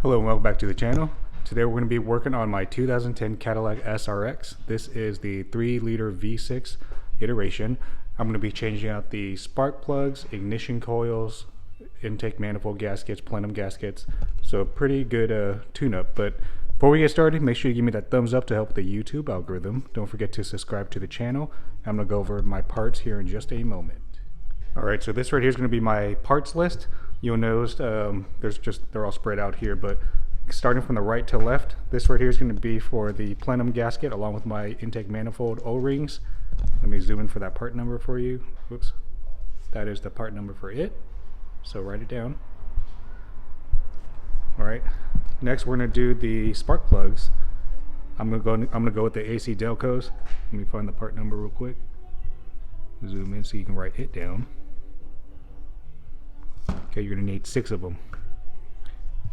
Hello and welcome back to the channel. Today we're going to be working on my 2010 Cadillac SRX. This is the 3-liter V6 iteration. I'm going to be changing out the spark plugs, ignition coils, intake manifold gaskets, plenum gaskets. So pretty good tune-up. But before we get started, make sure you give me that thumbs up to help the YouTube algorithm. Don't forget to subscribe to the channel. I'm going to go over my parts here in just a moment. Alright, so this right here is going to be my parts list. You'll notice they're all spread out here, but starting from the right to left, this right here is going to be for the plenum gasket along with my intake manifold O-rings. Let me zoom in for that part number for you. Whoops. That is the part number for it. So write it down. Alright. Next we're going to do the spark plugs. I'm going to go with the AC Delcos. Let me find the part number real quick. Zoom in so you can write it down. Okay, you're going to need 6 of them.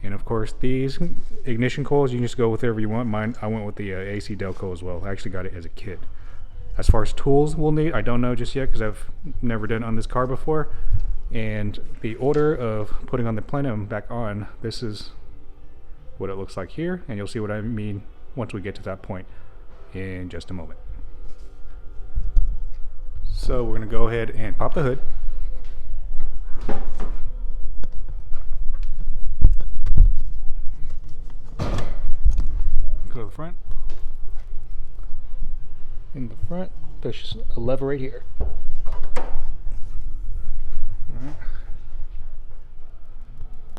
And of course, these ignition coils, you can just go with whatever you want. Mine, I went with the AC Delco as well. I actually got it as a kit. As far as tools we'll need, I don't know just yet because I've never done it on this car before. And the order of putting on the plenum back on, this is what it looks like here. And you'll see what I mean once we get to that point in just a moment. So we're going to go ahead and pop the hood. Go to the front. In the front, there's a lever right here. Alright.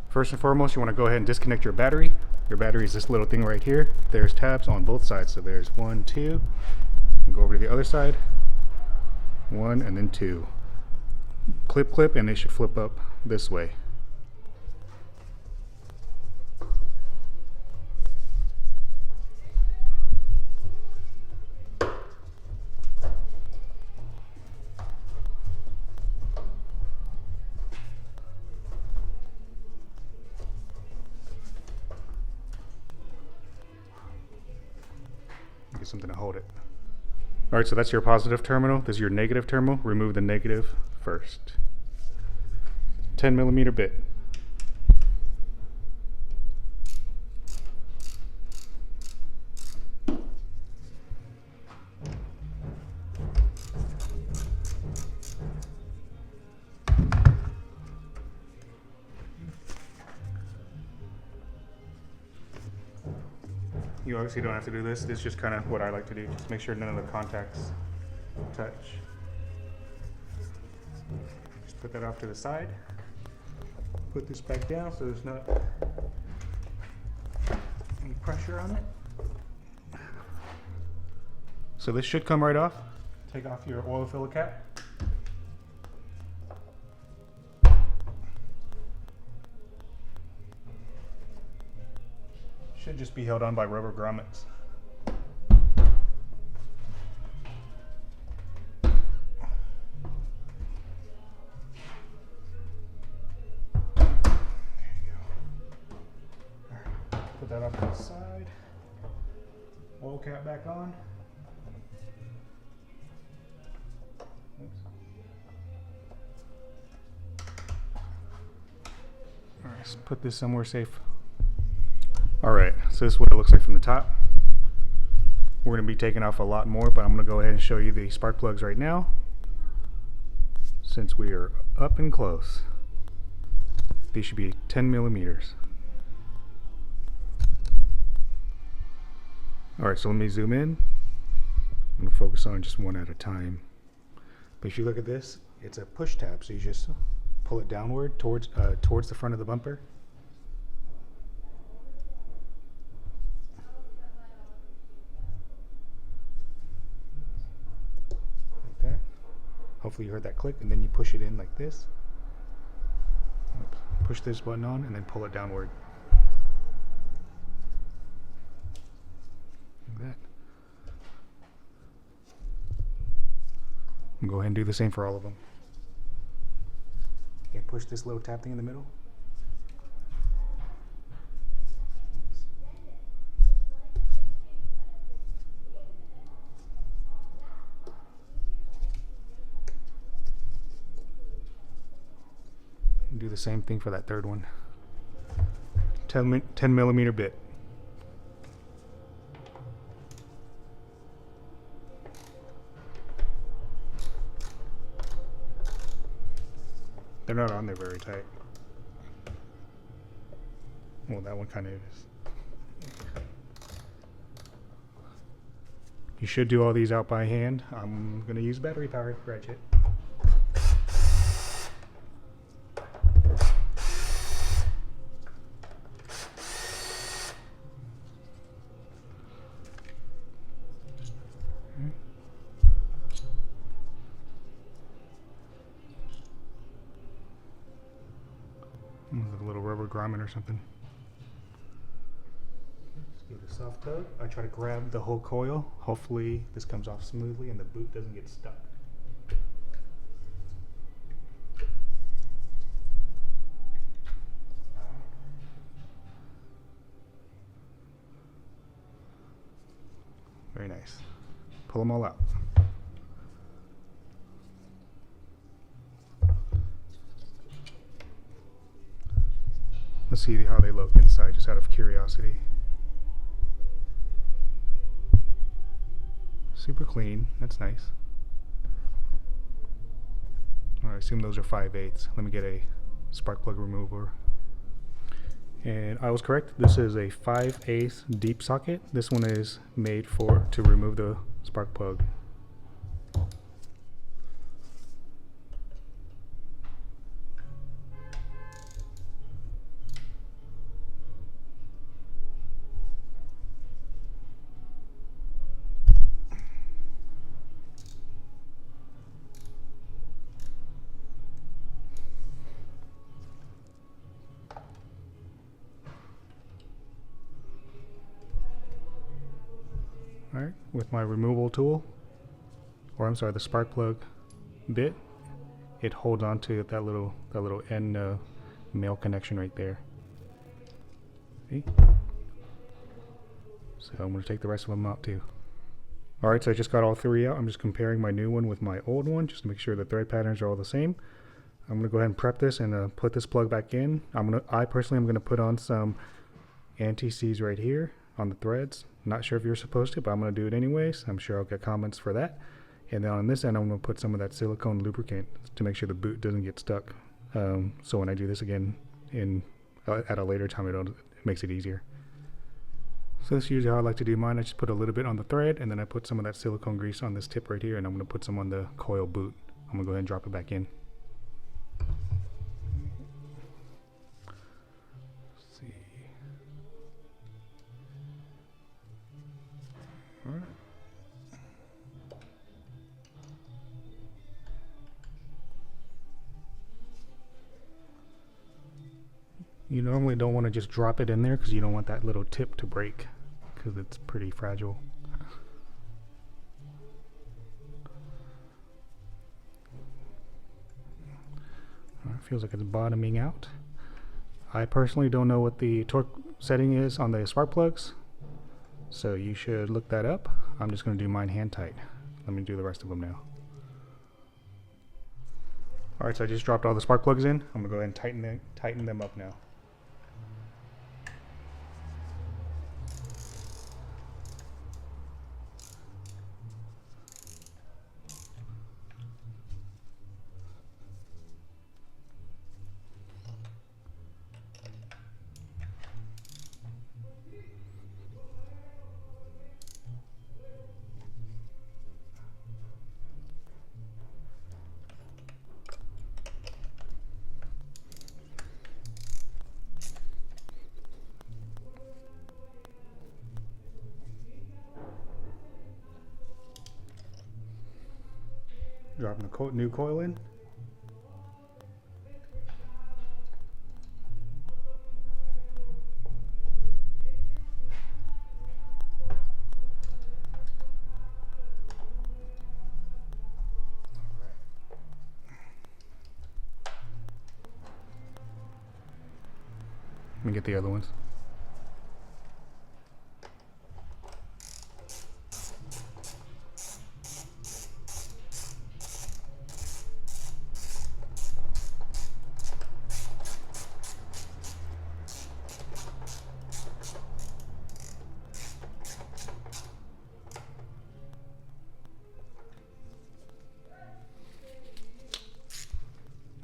First and foremost, you want to go ahead and disconnect your battery. Your battery is this little thing right here. There's tabs on both sides. So there's 1, 2. Go over to the other side. 1 and then 2. Clip, and they should flip up this way. Get something to hold it. Alright, so that's your positive terminal. This is your negative terminal. Remove the negative first. 10mm bit. You obviously don't have to do this. This is just kind of what I like to do. Just make sure none of the contacts touch. Just put that off to the side. Put this back down so there's not any pressure on it. So this should come right off. Take off your oil filler cap. Should just be held on by rubber grommets. Put that off to the side. Oil cap back on. Oops. All right, let's put this somewhere safe. Alright, so this is what it looks like from the top. We're going to be taking off a lot more, but I'm going to go ahead and show you the spark plugs right now, since we are up and close. These should be 10mm. Alright, so let me zoom in. I'm going to focus on just one at a time. But if you look at this, it's a push tab, so you just pull it downward towards the front of the bumper. Hopefully you heard that click, and then you push it in like this. Oops. Push this button on and then pull it downward. Like that. I'm going to go ahead and do the same for all of them. Again, push this little tap thing in the middle. Do the same thing for that third one. 10 millimeter bit. They're not on there very tight. Well, that one kind of is. You should do all these out by hand. I'm going to use battery powered ratchet. Like a little rubber grommet or something. Just give it a soft tug. I try to grab the whole coil. Hopefully this comes off smoothly and the boot doesn't get stuck. Very nice. Pull them all out. Let's see how they look inside, just out of curiosity. Super clean, that's nice. I assume those are 5/8. Let me get a spark plug remover. And I was correct, this is a 5/8 deep socket. This one is made to remove the spark plug. Alright, with my removal tool, or I'm sorry, the spark plug bit, it holds on to that little end male connection right there. See? So I'm going to take the rest of them out too. Alright, so I just got all three out. I'm just comparing my new one with my old one just to make sure the thread patterns are all the same. I'm going to go ahead and prep this and put this plug back in. I personally am going to put on some anti-seize right here on the threads. Not sure if you're supposed to, but I'm going to do it anyways. I'm sure I'll get comments for that. And then on this end, I'm going to put some of that silicone lubricant to make sure the boot doesn't get stuck. So when I do this again at a later time, it makes it easier. So that's usually how I like to do mine. I just put a little bit on the thread, and then I put some of that silicone grease on this tip right here, and I'm going to put some on the coil boot. I'm going to go ahead and drop it back in. Alright. You normally don't want to just drop it in there because you don't want that little tip to break because it's pretty fragile. Feels like it's bottoming out. I personally don't know what the torque setting is on the spark plugs, so you should look that up. I'm just going to do mine hand tight. Let me do the rest of them now. Alright, so I just dropped all the spark plugs in. I'm going to go ahead and tighten them up now. Dropping the new coil in. Let me get the other ones.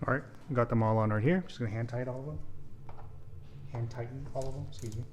All right, got them all on right here. Just gonna hand tighten all of them. Hand tighten all of them, excuse me.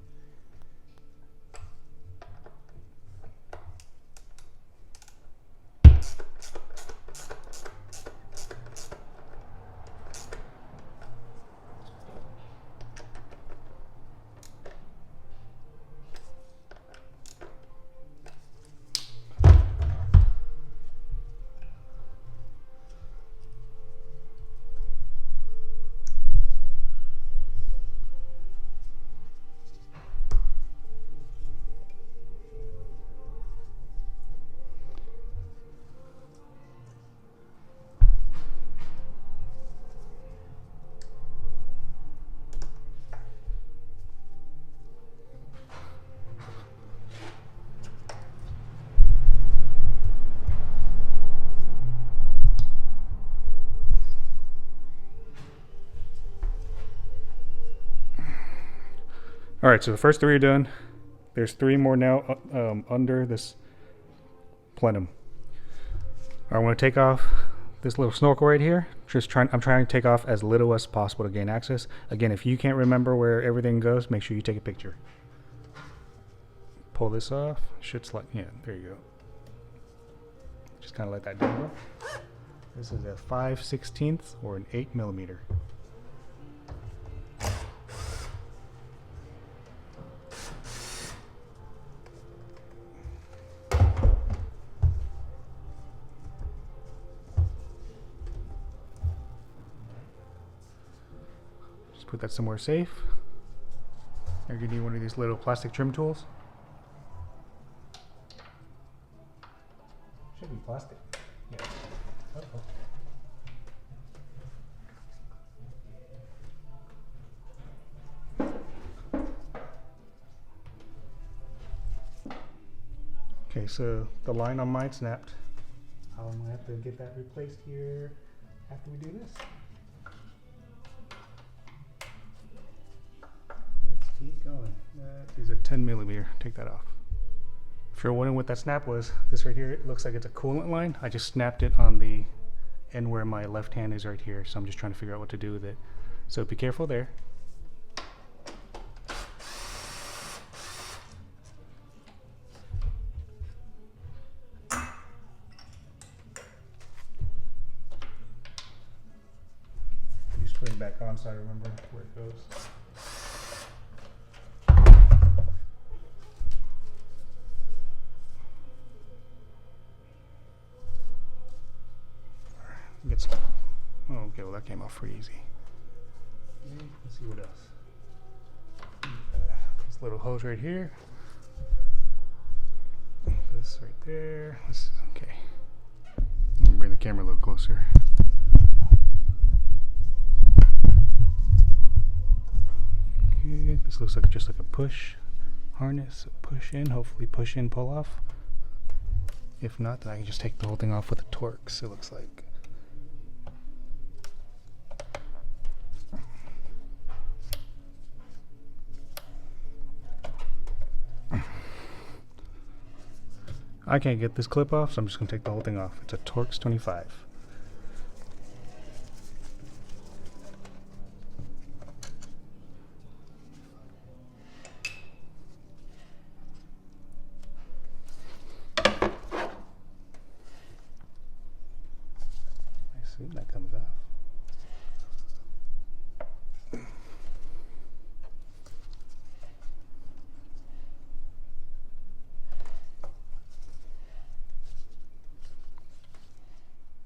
All right, so the first three are done. There's three more now under this plenum. I want to take off this little snorkel right here. I'm trying to take off as little as possible to gain access. Again, if you can't remember where everything goes, make sure you take a picture. Pull this off. Should slide. Yeah, there you go. Just kind of let that down, bro. This is a 5/16 or an 8mm. Put that somewhere safe. You're gonna need one of these little plastic trim tools. Should be plastic. Yeah. Uh-oh. Okay, so the line on mine snapped. I'm gonna have to get that replaced here after we do this. Keep going. That is a 10mm. Take that off. If you're wondering what that snap was, this right here, it looks like it's a coolant line. I just snapped it on the end where my left hand is right here, so I'm just trying to figure out what to do with it. So be careful there. Just put it back on so I remember where it goes. Get some. Oh, okay, well that came off pretty easy. Okay, let's see what else. This little hose right here. This right there. Okay. Let me bring the camera a little closer. Okay, this looks like just like a push harness. Push in, hopefully push in, pull off. If not, then I can just take the whole thing off with the Torx, it looks like. I can't get this clip off, so I'm just going to take the whole thing off. It's a Torx 25. I assume that comes off.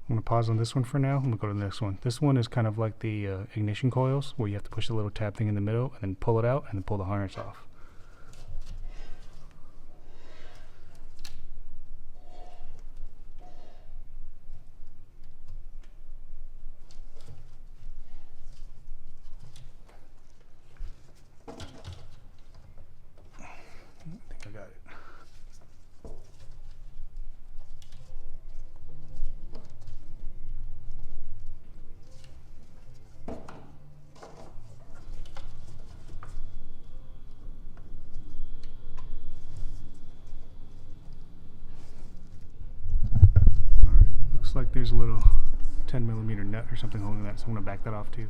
I'm going to pause on this one for now. I'm going to go to the next one. This one is kind of like the ignition coils, where you have to push the little tab thing in the middle and then pull it out and then pull the harness off. I think I got it. Like there's a little 10mm nut or something holding that, so I'm going to back that off too.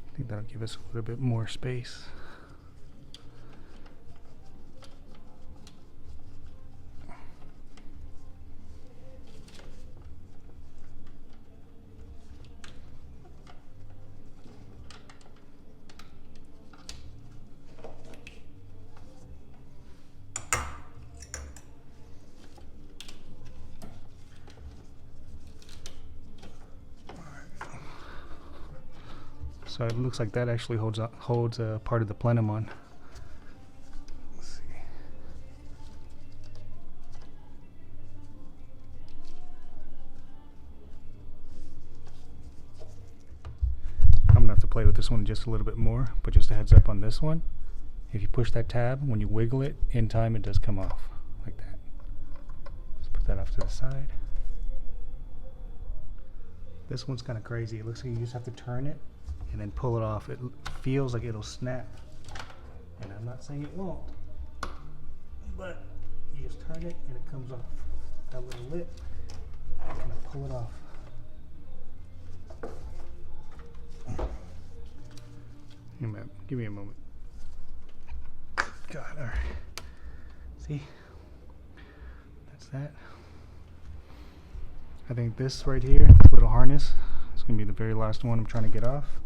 I think that'll give us a little bit more space. So it looks like that actually holds part of the plenum on. Let's see. I'm gonna have to play with this one just a little bit more, but just a heads up on this one. If you push that tab, when you wiggle it, in time it does come off like that. Let's put that off to the side. This one's kind of crazy. It looks like you just have to turn it and then pull it off. It feels like it'll snap, and I'm not saying it won't, but you just turn it and it comes off. That little lip, I'm gonna pull it off. Give me a moment. God, all right. See, that's that. I think this right here, this little harness, is gonna be the very last one I'm trying to get off.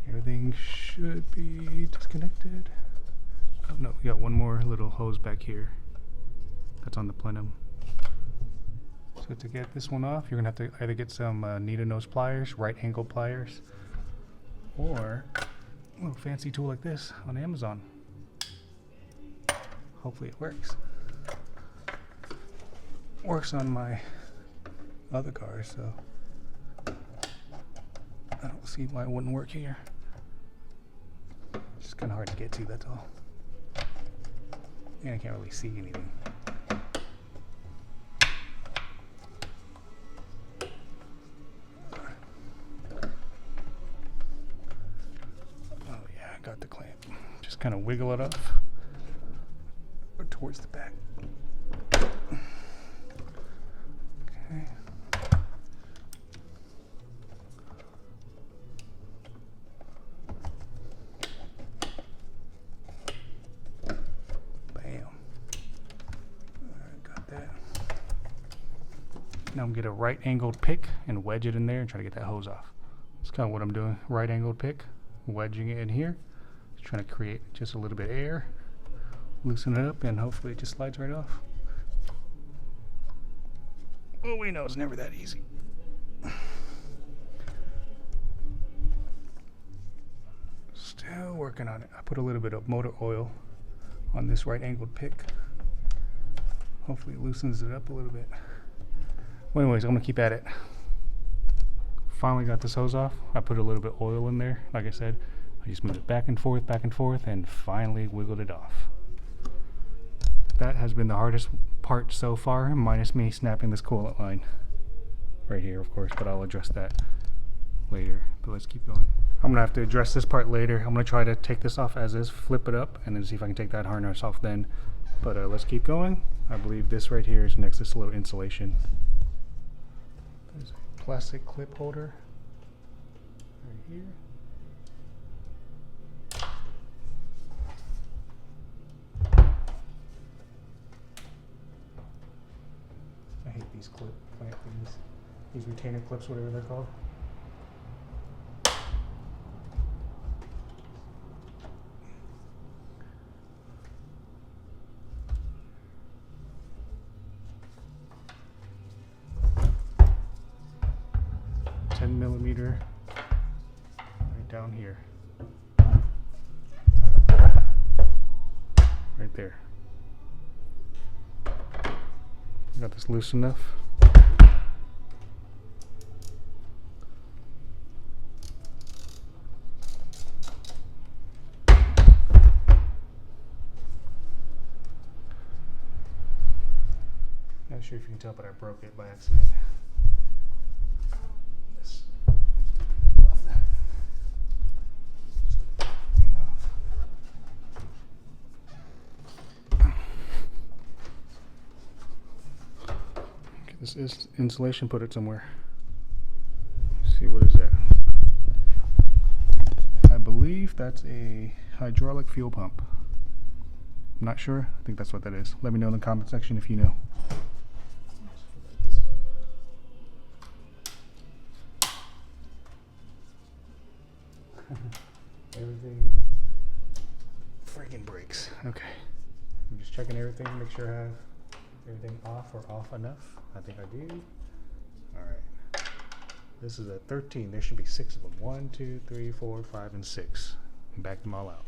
Everything should be disconnected. Oh no, we got one more little hose back here that's on the plenum. So to get this one off, you're gonna have to either get some needle nose pliers, right angle pliers, or a little fancy tool like this on Amazon. Hopefully it works. Works on my other car, so I don't see why it wouldn't work here. It's kind of hard to get to, that's all. And I can't really see anything. Oh yeah, I got the clamp. Just kind of wiggle it up or towards the back. Okay. Now I'm gonna get a right angled pick and wedge it in there and try to get that hose off. That's kind of what I'm doing. Right angled pick, wedging it in here. Just trying to create just a little bit of air. Loosen it up and hopefully it just slides right off. Well, we know it's never that easy. Still working on it. I put a little bit of motor oil on this right angled pick. Hopefully it loosens it up a little bit. Well, anyways, I'm gonna keep at it. Finally got this hose off. I put a little bit of oil in there. Like I said, I just moved it back and forth, and finally wiggled it off. That has been the hardest part so far, minus me snapping this coolant line. Right here, of course, but I'll address that later. But let's keep going. I'm gonna have to address this part later. I'm gonna try to take this off as is, flip it up, and then see if I can take that harness off then. But let's keep going. I believe this right here is next to this little insulation. There's a plastic clip holder right here. I hate these clamp things. These retainer clips, whatever they're called. Millimeter right down here, right there. Got this loose enough. Not sure if you can tell, but I broke it by accident. Yes. Love that. Okay, this is insulation. Put it somewhere. Let's see, what is that? I believe that's a hydraulic fuel pump. I'm not sure. I think that's what that is. Let me know in the comment section if you know. Everything freaking breaks. Okay. I'm just checking everything, make sure I have everything off or off enough. I think I do. Alright. This is a 13. There should be 6 of them. 1, 2, 3, 4, 5, and 6. Back them all out.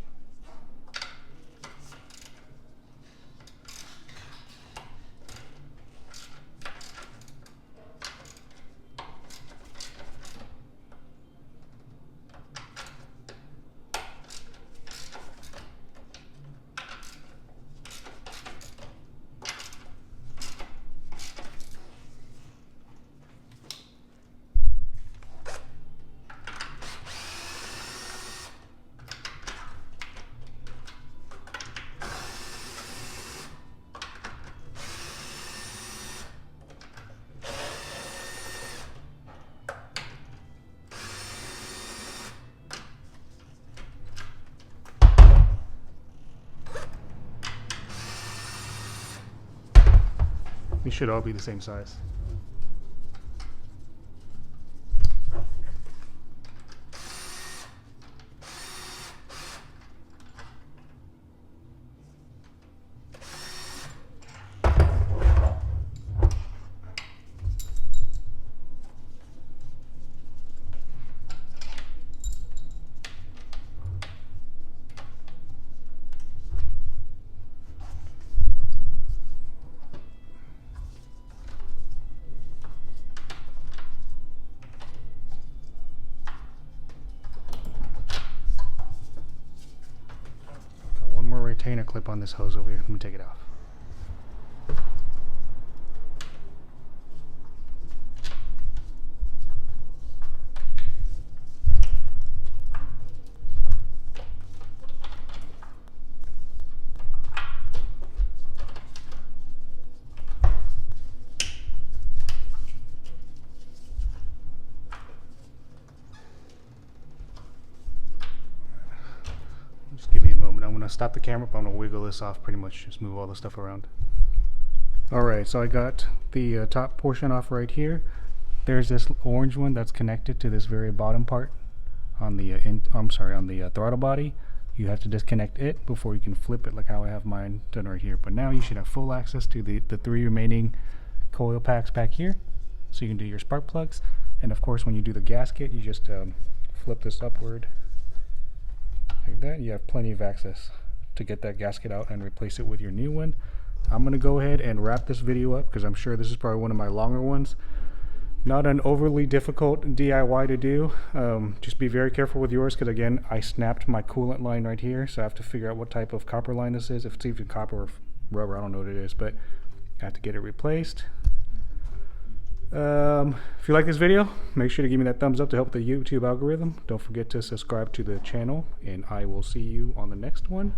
These should all be the same size. Retainer clip on this hose over here. Let me take it off. Just give me a moment. I'm going to stop the camera, but I'm going to wiggle this off pretty much. Just move all the stuff around. Alright, so I got the top portion off right here. There's this orange one that's connected to this very bottom part on the on the throttle body. You have to disconnect it before you can flip it, like how I have mine done right here. But now you should have full access to the 3 remaining coil packs back here, so you can do your spark plugs. And of course, when you do the gasket, you just flip this upward like that. You have plenty of access to get that gasket out and replace it with your new one. I'm gonna go ahead and wrap this video up because I'm sure this is probably one of my longer ones. Not an overly difficult DIY to do. Just be very careful with yours because again, I snapped my coolant line right here, so I have to figure out what type of copper line this is. If it's even copper or rubber, I don't know what it is, but I have to get it replaced. If you like this video, make sure to give me that thumbs up to help the YouTube algorithm. Don't forget to subscribe to the channel, and I will see you on the next one.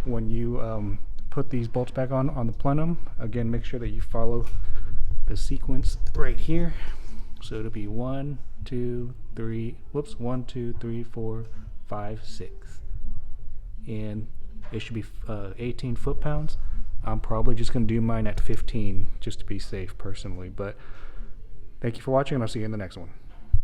When you put these bolts back on the plenum, again, make sure that you follow the sequence right here. So it'll be 1, 2, 3, 4, 5, 6. And it should be 18 foot-pounds. I'm probably just going to do mine at 15 just to be safe personally, but thank you for watching, and I'll see you in the next one.